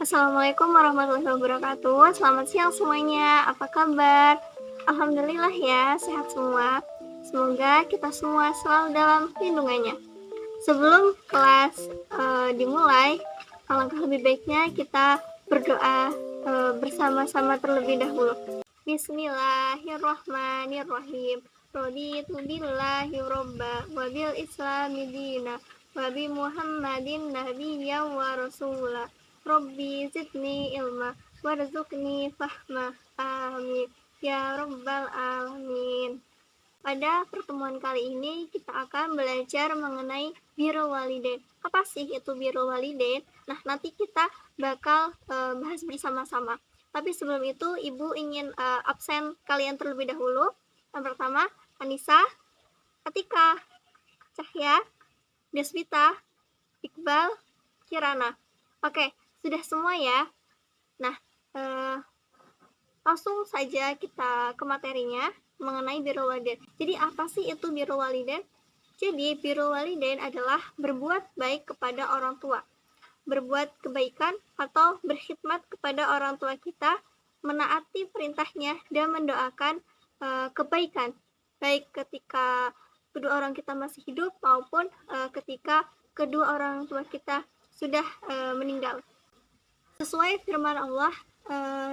Assalamualaikum warahmatullahi wabarakatuh. Selamat siang semuanya. Apa kabar? Alhamdulillah ya, sehat semua. Semoga kita semua selalu dalam lindungannya. Sebelum kelas dimulai, alangkah lebih baiknya kita berdoa bersama-sama terlebih dahulu. Bismillahirrahmanirrahim. Raditu billahi robba wa bil islami dina wa bi Muhammadin nabiyyan wa rasulah. Rabbi zidni ilma warzuqni fahma. Amin ya rabbal alamin. Pada pertemuan kali ini kita akan belajar mengenai birrul walidain. Apa sih itu birrul walidain? Nah, nanti kita bakal bahas bersama-sama. Tapi sebelum itu, Ibu ingin absen kalian terlebih dahulu. Yang pertama, Anissa, Atika, Cahya, Deswita, Iqbal, Kirana. Oke, sudah semua ya. Nah, langsung saja kita ke materinya mengenai birrul walidain. Jadi apa sih itu birrul walidain? Jadi birrul walidain adalah berbuat baik kepada orang tua, berbuat kebaikan atau berkhidmat kepada orang tua kita, menaati perintahnya dan mendoakan kebaikan, baik ketika kedua orang kita masih hidup maupun ketika kedua orang tua kita sudah meninggal. Sesuai firman Allah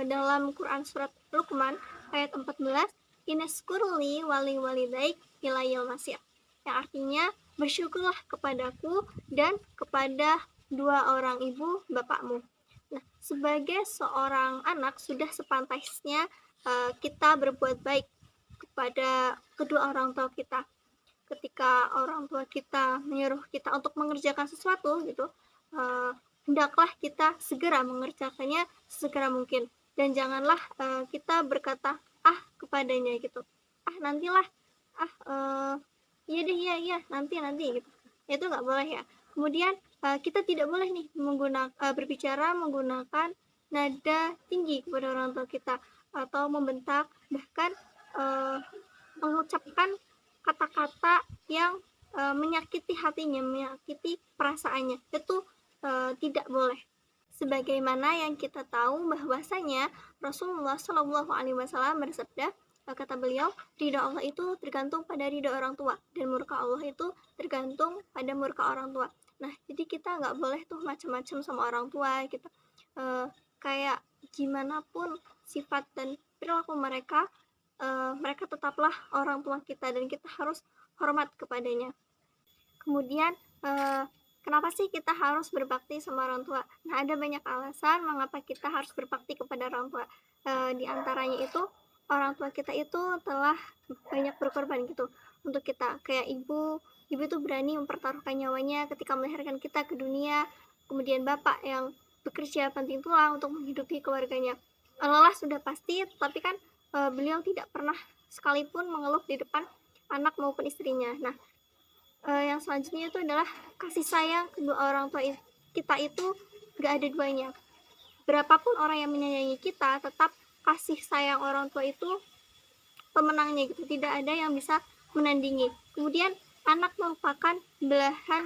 dalam Quran surat Luqman ayat 14, Inaskurli wali walidaik ilayil masir, yang artinya bersyukurlah kepadaku dan kepada dua orang ibu bapakmu. Nah, sebagai seorang anak sudah sepantasnya kita berbuat baik kepada kedua orang tua kita. Ketika orang tua kita menyuruh kita untuk mengerjakan sesuatu gitu, hendaklah kita segera mengerjakannya segera mungkin, dan janganlah kita berkata kepadanya gitu, nantilah, iya deh, iya nanti gitu. Itu nggak boleh ya. Kemudian kita tidak boleh nih berbicara menggunakan nada tinggi kepada orang tua kita, atau membentak, bahkan mengucapkan kata-kata yang menyakiti hatinya, menyakiti perasaannya. Itu tidak boleh. Sebagaimana yang kita tahu bahwasanya Rasulullah Shallallahu Alaihi Wasallam bersabda, kata beliau, ridha Allah itu tergantung pada ridha orang tua, dan murka Allah itu tergantung pada murka orang tua. Nah, jadi kita nggak boleh tuh macam-macam sama orang tua gitu. Kayak gimana pun sifat dan perilaku mereka, mereka tetaplah orang tua kita dan kita harus hormat kepadanya. Kemudian kenapa sih kita harus berbakti sama orang tua? Nah, ada banyak alasan mengapa kita harus berbakti kepada orang tua. Di antaranya itu, orang tua kita itu telah banyak berkorban gitu untuk kita. Kayak ibu itu berani mempertaruhkan nyawanya ketika melahirkan kita ke dunia. Kemudian bapak yang bekerja banting tulang untuk menghidupi keluarganya. Lelah sudah pasti, tapi kan beliau tidak pernah sekalipun mengeluh di depan anak maupun istrinya. Nah, yang selanjutnya itu adalah kasih sayang kedua orang tua kita itu gak ada duanya. Berapapun orang yang menyayangi kita, tetap kasih sayang orang tua itu pemenangnya gitu. Tidak ada yang bisa menandingi. Kemudian anak merupakan belahan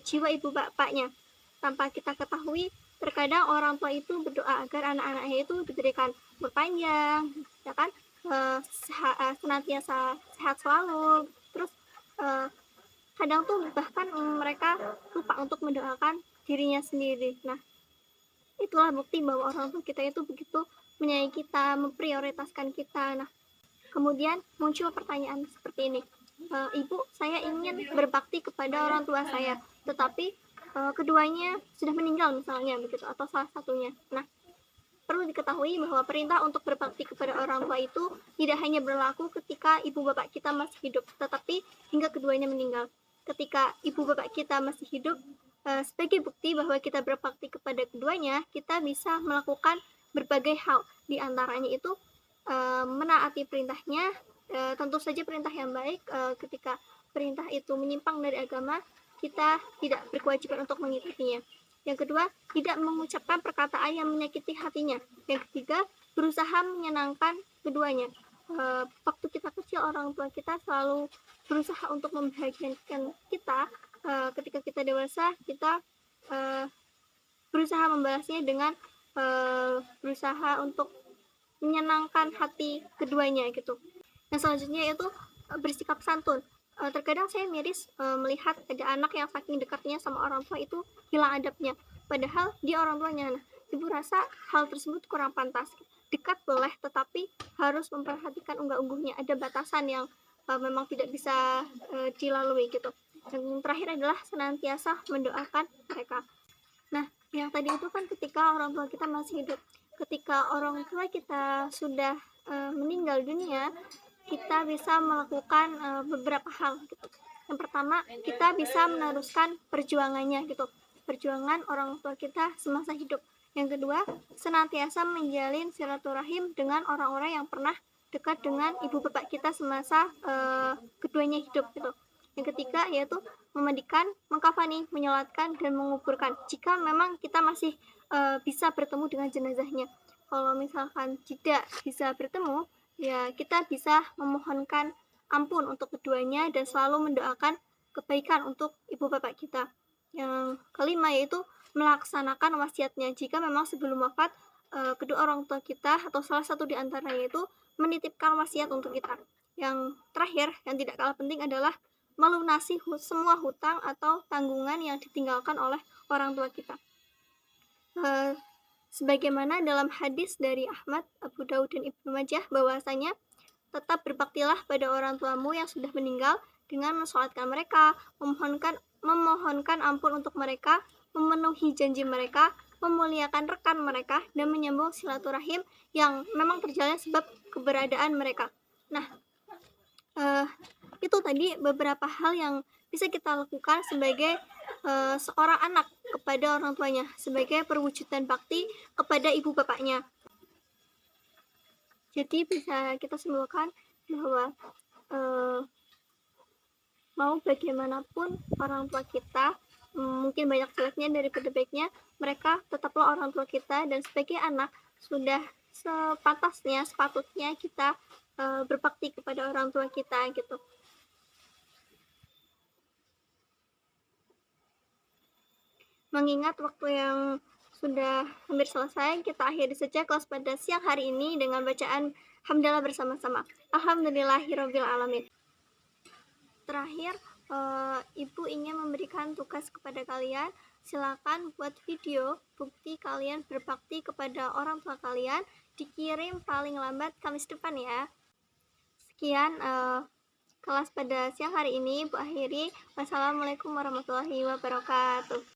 jiwa ibu bapaknya. Tanpa kita ketahui, terkadang orang tua itu berdoa agar anak-anaknya itu diberikan umur panjang, ya kan, senantiasa sehat selalu. Terus kadang tuh bahkan mereka lupa untuk mendoakan dirinya sendiri. Nah, itulah bukti bahwa orang tua kita itu begitu menyayangi kita, memprioritaskan kita. Nah, kemudian muncul pertanyaan seperti ini, Ibu, saya ingin berbakti kepada orang tua saya, tetapi keduanya sudah meninggal misalnya begitu, atau salah satunya. Nah, perlu diketahui bahwa perintah untuk berbakti kepada orang tua itu tidak hanya berlaku ketika ibu bapak kita masih hidup, tetapi hingga keduanya meninggal. Ketika ibu bapak kita masih hidup, sebagai bukti bahwa kita berbakti kepada keduanya, kita bisa melakukan berbagai hal. Di antaranya itu menaati perintahnya, tentu saja perintah yang baik. Ketika perintah itu menyimpang dari agama, kita tidak berkewajiban untuk mengikutinya. Yang kedua, tidak mengucapkan perkataan yang menyakiti hatinya. Yang ketiga, berusaha menyenangkan keduanya. Waktu kita kecil, orang tua kita selalu berusaha untuk membahagiakan kita. Ketika kita dewasa, kita berusaha membalasnya dengan berusaha untuk menyenangkan hati keduanya gitu. Yang selanjutnya itu bersikap santun. Terkadang saya miris melihat ada anak yang saking dekatnya sama orang tua itu hilang adabnya, padahal dia orang tuanya. Nah, ibu rasa hal tersebut kurang pantas. Dekat boleh, tetapi harus memperhatikan unggah-ungguhnya, ada batasan yang memang tidak bisa dilalui gitu. Dan terakhir adalah senantiasa mendoakan mereka. Nah, yang tadi itu kan ketika orang tua kita masih hidup. Ketika orang tua kita sudah meninggal dunia, kita bisa melakukan beberapa hal gitu. Yang pertama, kita bisa meneruskan perjuangannya gitu, perjuangan orang tua kita semasa hidup. Yang kedua, senantiasa menjalin silaturahim dengan orang-orang yang pernah dekat dengan ibu bapak kita semasa keduanya hidup gitu. Yang ketiga yaitu memandikan, mengkafani, menyolatkan, dan menguburkan jika memang kita masih bisa bertemu dengan jenazahnya. Kalau misalkan tidak bisa bertemu, ya kita bisa memohonkan ampun untuk keduanya dan selalu mendoakan kebaikan untuk ibu bapak kita. Yang kelima yaitu melaksanakan wasiatnya jika memang sebelum wafat kedua orang tua kita atau salah satu di antaranya itu menitipkan wasiat untuk kita. Yang terakhir yang tidak kalah penting adalah melunasi semua hutang atau tanggungan yang ditinggalkan oleh orang tua kita. Sebagaimana dalam hadis dari Ahmad, Abu Daud, dan Ibnu Majah bahwasanya tetap berbaktilah pada orang tuamu yang sudah meninggal dengan mensolatkan mereka, memohonkan ampun untuk mereka, memenuhi janji mereka, memuliakan rekan mereka, dan menyambung silaturahim yang memang terjalin sebab keberadaan mereka. Nah, itu tadi beberapa hal yang bisa kita lakukan sebagai seorang anak kepada orang tuanya, sebagai perwujudan bakti kepada ibu bapaknya. Jadi bisa kita simpulkan bahwa mau bagaimanapun orang tua kita, mungkin banyak jeleknya daripada baiknya, mereka tetaplah orang tua kita, dan sebagai anak sudah sepatutnya kita berbakti kepada orang tua kita gitu. Mengingat waktu yang sudah hampir selesai, kita akhiri saja kelas pada siang hari ini dengan bacaan hamdalah bersama-sama. Alhamdulillahirabbil alamin. Terakhir, Ibu ingin memberikan tugas kepada kalian. Silakan buat video bukti kalian berbakti kepada orang tua kalian, dikirim paling lambat Kamis depan ya. Sekian kelas pada siang hari ini, Bu akhiri. Wassalamualaikum warahmatullahi wabarakatuh.